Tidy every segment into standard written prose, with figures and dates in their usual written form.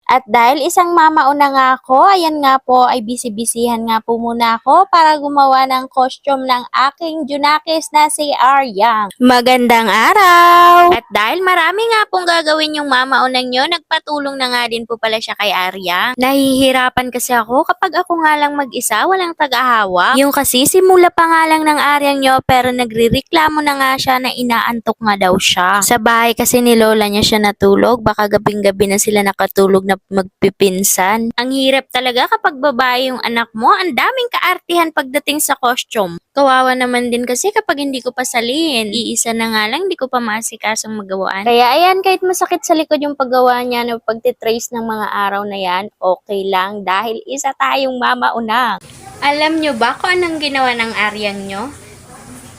At dahil isang mamauna nga ako, ayan nga po ay busy-busyhan nga po muna ako para gumawa ng costume ng aking Junakis na si Aryang. Magandang araw! At dahil marami nga pong gagawin yung mamaunang nyo, nagpatulong na nga din po pala siya kay Aryang. Nahihirapan kasi ako kapag ako nga lang mag-isa, walang tagahawak. Yung kasi simula pa nga lang ng Aryang nyo pero nagrireklamo na nga siya na inaantok nga daw siya. Sa bahay kasi ni Lola niya siya natulog, baka gabing-gabi na sila nakatulog na magpipinsan. Ang hirap talaga kapag babae yung anak mo, ang daming kaartihan pagdating sa costume. Kawawa naman din kasi kapag hindi ko pasalin. Iisa na nga lang, hindi ko pa maasikasong magawaan. Kaya ayan, kahit masakit sa likod yung paggawa niya ng pagtitrace ng mga araw na yan, okay lang dahil isa tayong mamauna. Alam nyo ba kung anong ginawa ng Aryang nyo?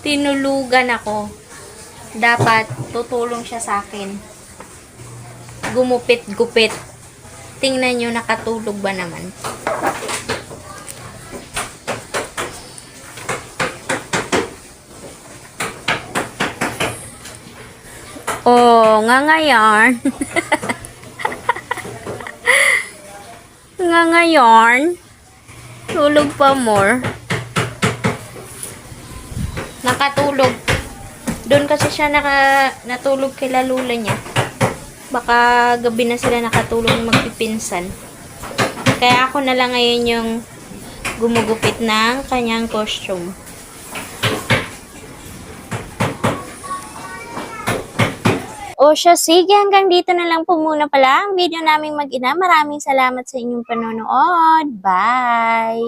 Tinulugan ako. Dapat tutulong siya sa akin. Gumupit-gupit. Tingnan nyo, nakatulog ba naman? Oh, nga ngayon. Nga ngayon. Tulog pa more. Nakatulog. Doon kasi siya natulog kila lula niya. Baka gabi na sila nakatulog magpipinsan. Kaya ako na lang ngayon yung gumugupit ng kanyang costume. O siya, sige, hanggang dito na lang po muna pala ang video naming mag-ina. Maraming salamat sa inyong panonood. Bye!